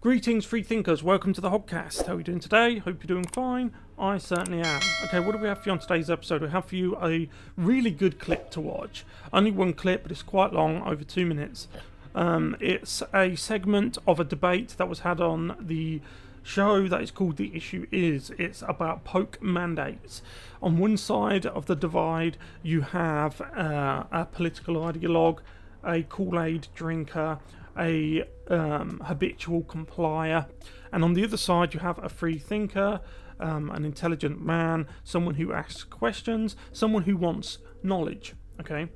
Greetings, free thinkers. Welcome to the Hoggcast. How are you doing today? Hope you're doing fine. I certainly am. Okay, what do we have for you on today's episode? We have for you a really good clip to watch. Only one clip, but it's quite long, over 2 minutes. It's a segment of a debate that was had on the show that is called The Issue Is. It's about poke mandates. On one side of the divide, you have a political ideologue, a Kool-Aid drinker, a habitual complier, and on the other side you have a free thinker, an intelligent man, someone who asks questions, someone who wants knowledge. Okay,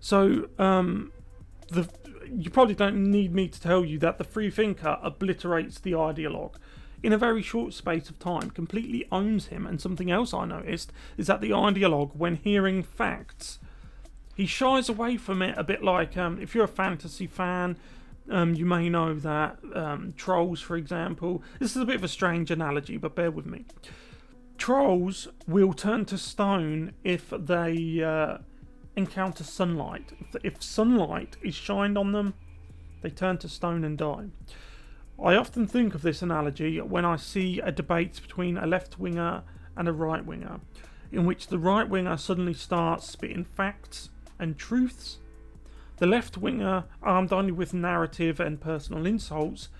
so you probably don't need me to tell you that the free thinker obliterates the ideologue in a very short space of time, completely owns him. And something else I noticed is that the ideologue, when hearing facts, he shies away from it a bit. Like if you're a fantasy fan, you may know that trolls, for example, this is a bit of a strange analogy, but bear with me. Trolls will turn to stone if they encounter sunlight. If sunlight is shined on them, they turn to stone and die. I often think of this analogy when I see a debate between a left-winger and a right-winger, in which the right-winger suddenly starts spitting facts and truths. The left-winger, armed only with narrative and personal insults,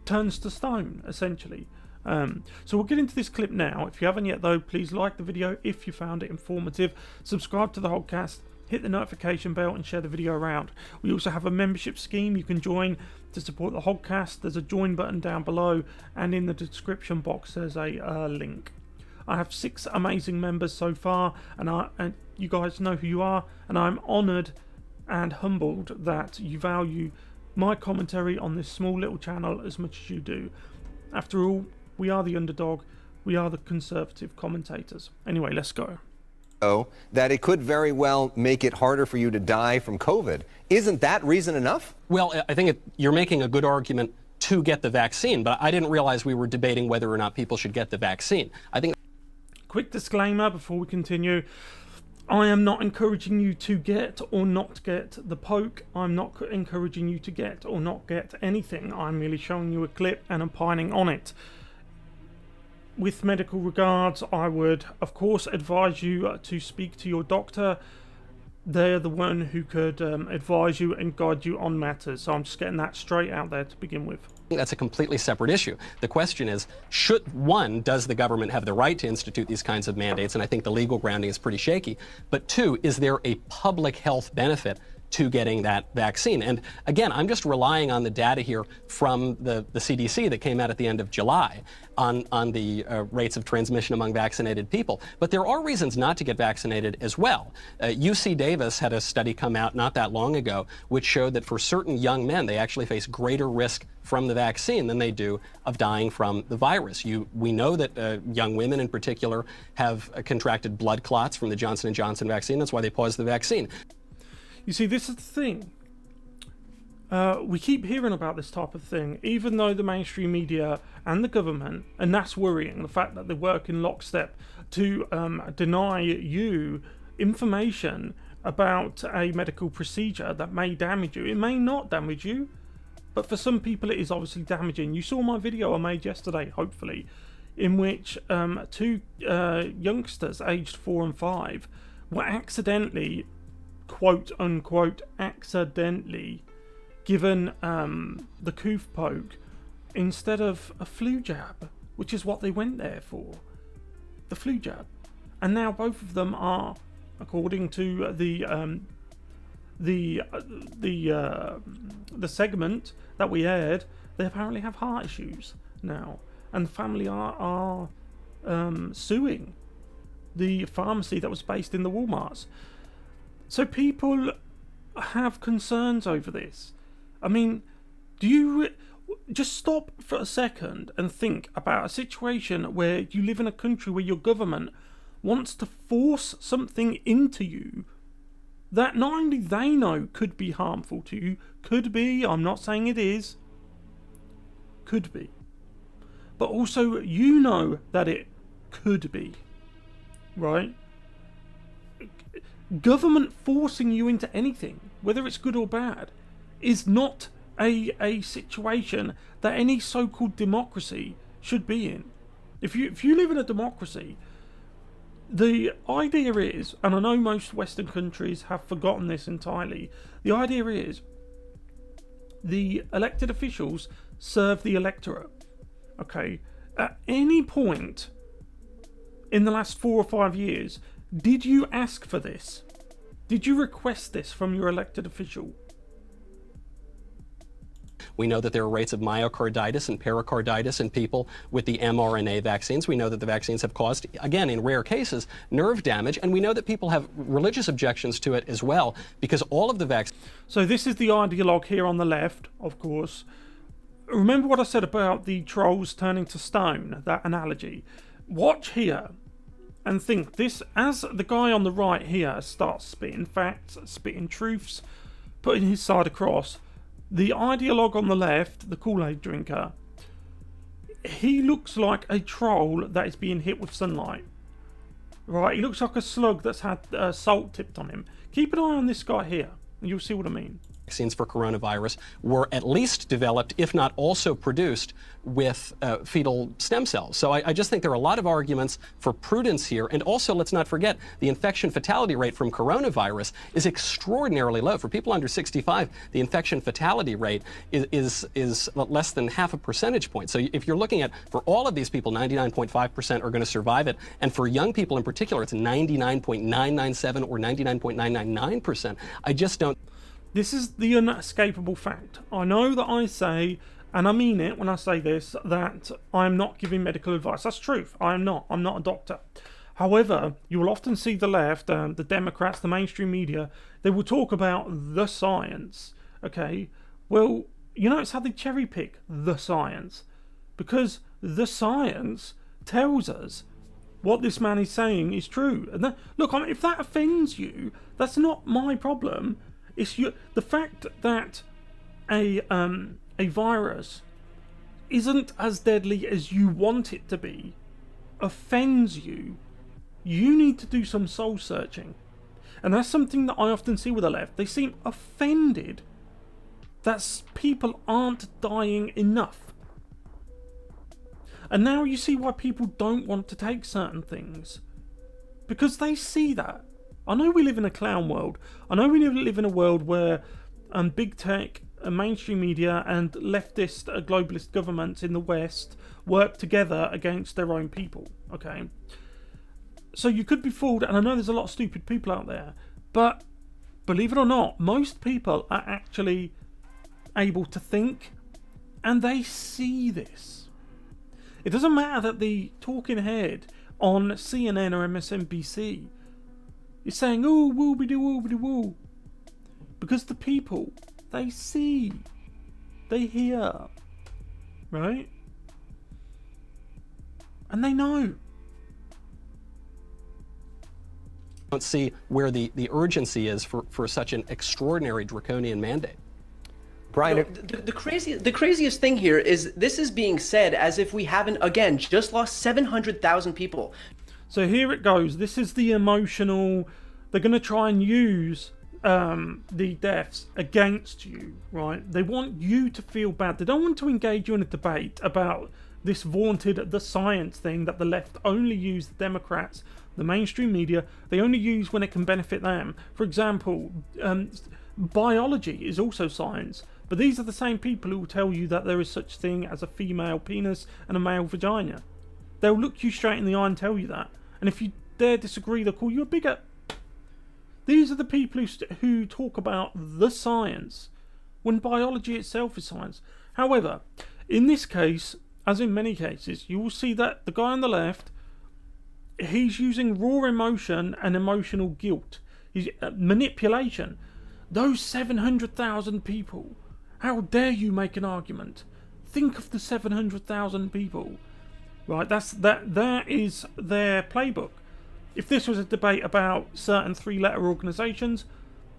turns to stone, essentially. So we'll get into this clip now. If you haven't yet, though, please like the video if you found it informative. Subscribe to the Hoggcast, hit the notification bell, and share the video around. We also have a membership scheme you can join to support the Hoggcast. There's a join button down below, and in the description box there's a link. I have 6 amazing members so far, and you guys know who you are, and I'm honoured and humbled that you value my commentary on this small little channel as much as you do. After all, we are the underdog, we are the conservative commentators. Anyway, let's go. That it could very well make it harder for you to die from COVID. Isn't that reason enough? Well, I think you're making a good argument to get the vaccine, but I didn't realize we were debating whether or not people should get the vaccine. I think. Quick disclaimer before we continue. I am not encouraging you to get or not get the poke. I'm not encouraging you to get or not get anything. I'm merely showing you a clip and opining on it. With medical regards, I would, of course, advise you to speak to your doctor. They're the one who could advise you and guide you on matters. So I'm just getting that straight out there to begin with. That's a completely separate issue. The question is, does the government have the right to institute these kinds of mandates? And I think the legal grounding is pretty shaky. But 2, is there a public health benefit to getting that vaccine? And again, I'm just relying on the data here from the CDC that came out at the end of July on the rates of transmission among vaccinated people. But there are reasons not to get vaccinated as well. UC Davis had a study come out not that long ago which showed that for certain young men, they actually face greater risk from the vaccine than they do of dying from the virus. We know that young women in particular have contracted blood clots from the Johnson & Johnson vaccine. That's why they paused the vaccine. You see, this is the thing. We keep hearing about this type of thing, even though the mainstream media and the government, and that's worrying, the fact that they work in lockstep to deny you information about a medical procedure that may damage you. It may not damage you, but for some people it is obviously damaging. You saw my video I made yesterday, hopefully, in which 2 youngsters aged 4 and 5 were accidentally, quote unquote, accidentally given the coof poke instead of a flu jab, which is what they went there for, the flu jab. And now both of them are, according to the segment that we aired, they apparently have heart issues now, and the family are suing the pharmacy that was based in the Walmarts. So people have concerns over this. I mean, do you just stop for a second and think about a situation where you live in a country where your government wants to force something into you that not only they know could be harmful to you, could be, I'm not saying it is, could be, but also you know that it could be, right? Government forcing you into anything, whether it's good or bad, is not a situation that any so-called democracy should be in. If you live in a democracy, the idea is, and I know most Western countries have forgotten this entirely, the idea is the elected officials serve the electorate. Okay, at any point in the last 4 or 5 years, did you ask for this? Did you request this from your elected official? We know that there are rates of myocarditis and pericarditis in people with the mRNA vaccines. We know that the vaccines have caused, again, in rare cases, nerve damage. And we know that people have religious objections to it as well, because all of the vaccines... So this is the ideologue here on the left, of course. Remember what I said about the trolls turning to stone, that analogy. Watch here and think this, as the guy on the right here starts spitting facts, spitting truths, putting his side across, the ideologue on the left, the Kool-Aid drinker, he looks like a troll that is being hit with sunlight. Right, he looks like a slug that's had salt tipped on him. Keep an eye on this guy here, and you'll see what I mean. Vaccines for coronavirus were at least developed, if not also produced, with fetal stem cells. So I just think there are a lot of arguments for prudence here. And also, let's not forget, the infection fatality rate from coronavirus is extraordinarily low. For people under 65, the infection fatality rate is less than half a percentage point. So if you're looking at, for all of these people, 99.5% are going to survive it. And for young people in particular, it's 99.997 or 99.999%. I just don't... This is the inescapable fact. I know that I say, and I mean it when I say this, that I'm not giving medical advice. That's truth. I am not. I'm not a doctor. However, you will often see the left, the Democrats, the mainstream media, they will talk about the science. Okay? Well, you notice how they cherry pick the science. Because the science tells us what this man is saying is true. And that, look, if that offends you, that's not my problem. It's the fact that a virus isn't as deadly as you want it to be offends you. You need to do some soul searching. And that's something that I often see with the left. They seem offended that people aren't dying enough. And now you see why people don't want to take certain things. Because they see that. I know we live in a clown world. I know we live in a world where big tech, mainstream media and leftist globalist governments in the West work together against their own people. Okay? So you could be fooled, and I know there's a lot of stupid people out there, but believe it or not, most people are actually able to think, and they see this. It doesn't matter that the talking head on CNN or MSNBC is saying, oh, woobity-woobity-woo. Because the people, they see, they hear, right? And they know. Don't see where the urgency is for such an extraordinary draconian mandate. Brian, no, the craziest thing here is this is being said as if we haven't, again, just lost 700,000 people. So here it goes. This is the emotional. They're going to try and use the deaths against you, right? They want you to feel bad. They don't want to engage you in a debate about this vaunted the science thing that the left only use, the Democrats, the mainstream media, they only use when it can benefit them. For example, biology is also science, but these are the same people who will tell you that there is such thing as a female penis and a male vagina. They'll look you straight in the eye and tell you that. And if you dare disagree, they'll call you a bigot. These are the people who talk about the science when biology itself is science. However, in this case, as in many cases, you will see that the guy on the left, he's using raw emotion and emotional guilt. He's manipulation. Those 700,000 people. How dare you make an argument? Think of the 700,000 people. Right, that is their playbook. If this was a debate about certain three-letter organisations,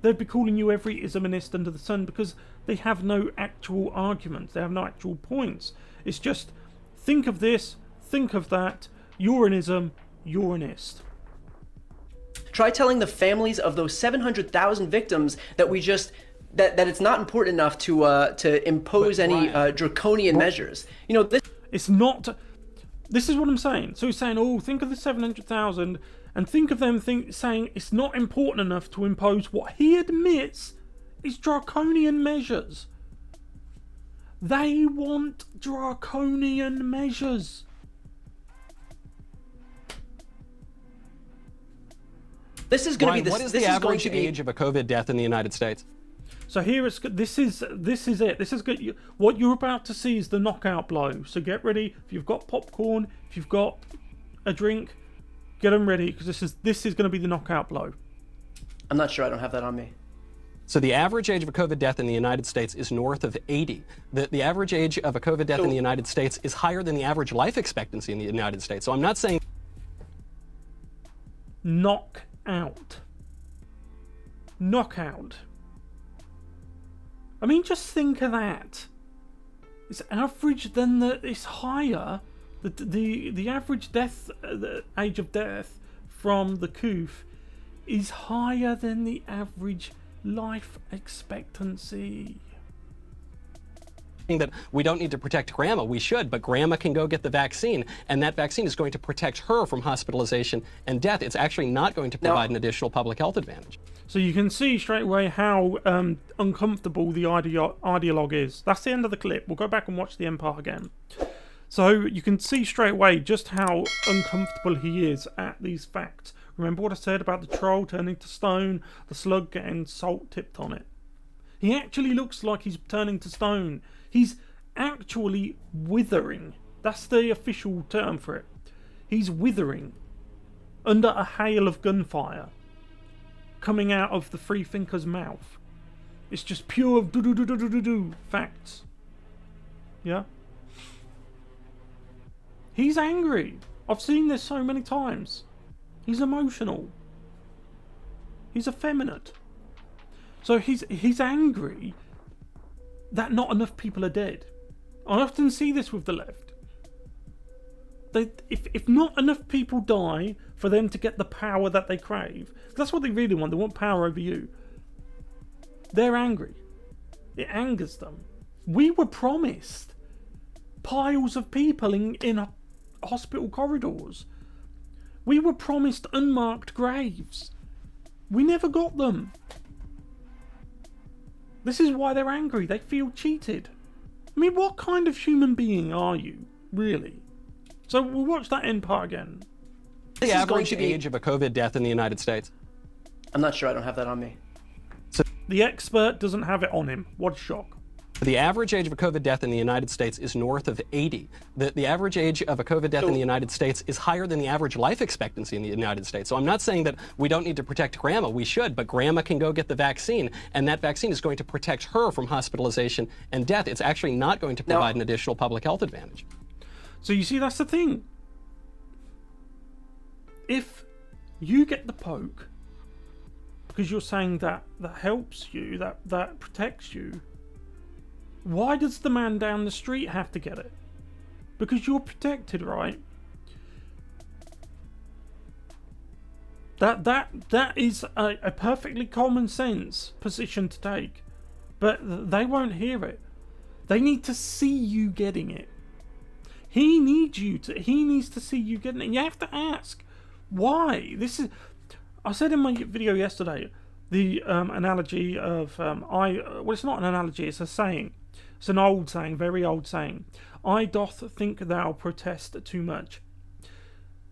they'd be calling you every Islamist under the sun because they have no actual arguments. They have no actual points. It's just, think of this, think of that, you're an ism, you're an ist. Try telling the families of those 700,000 victims that we just that it's not important enough to impose any draconian measures. You know, this. It's not. This is what I'm saying. So he's saying, oh, think of the 700,000 and think of them saying it's not important enough to impose what he admits is draconian measures. They want draconian measures. This is going to be What is the average age of a COVID death in the United States? So here it's this is it. This is good. What you're about to see is the knockout blow. So get ready. If you've got popcorn, if you've got a drink, get them ready because this is going to be the knockout blow. I'm not sure. I don't have that on me. So the average age of a COVID death in the United States is north of 80. The average age of a COVID death in the United States is higher than the average life expectancy in the United States. So I'm not saying knockout. I mean, just think of that. It's average, then it's higher. The average death, the age of death from the coof is higher than the average life expectancy. that we don't need to protect grandma. We should, but grandma can go get the vaccine, and that vaccine is going to protect her from hospitalization and death. It's actually not going to provide an additional public health advantage. So you can see straight away how uncomfortable the ideologue is. That's the end of the clip. We'll go back and watch the Empire again. So you can see straight away just how uncomfortable he is at these facts. Remember what I said about the troll turning to stone, the slug getting salt tipped on it? He actually looks like he's turning to stone. He's actually withering. That's the official term for it. He's withering under a hail of gunfire coming out of the free thinker's mouth. It's just pure do-do-do-do-do-do facts. Yeah? He's angry. I've seen this so many times. He's emotional. He's effeminate. So he's angry that not enough people are dead. I often see this with the left. If not enough people die for them to get the power that they crave, that's what they really want. They want power over you. They're angry. It angers them. We were promised piles of people in hospital corridors. We were promised unmarked graves. We never got them. This is why they're angry. They feel cheated. I mean, what kind of human being are you, really? So we'll watch that end part again. The average age of a COVID death in the United States? I'm not sure. I don't have that on me. So the expert doesn't have it on him. What a shock. The average age of a COVID death in the United States is north of 80. The average age of a COVID death in the United States is higher than the average life expectancy in the United States. So I'm not saying that we don't need to protect grandma. We should, but grandma can go get the vaccine, and that vaccine is going to protect her from hospitalization and death. It's actually not going to provide an additional public health advantage. So you see, that's the thing. If you get the poke because you're saying that helps you, that protects you, why does the man down the street have to get it? Because you're protected, right? That is a perfectly common sense position to take. But they won't hear it. They need to see you getting it. He needs to see you getting it. And you have to ask, why? I said in my video yesterday, the analogy of well, it's not an analogy, it's a saying. It's an old saying, very old saying. I doth think thou protest too much.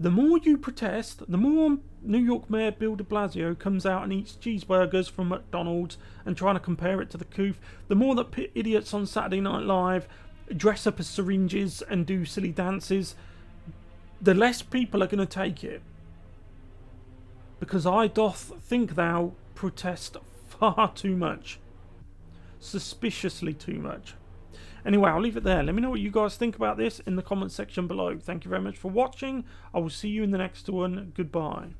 The more you protest, the more New York Mayor Bill de Blasio comes out and eats cheeseburgers from McDonald's and trying to compare it to the coof, the more that idiots on Saturday Night Live dress up as syringes and do silly dances, the less people are going to take it. Because I doth think thou protest far too much. Suspiciously too much. Anyway, I'll leave it there. Let me know what you guys think about this in the comment section below. Thank you very much for watching. I will see you in the next one. Goodbye.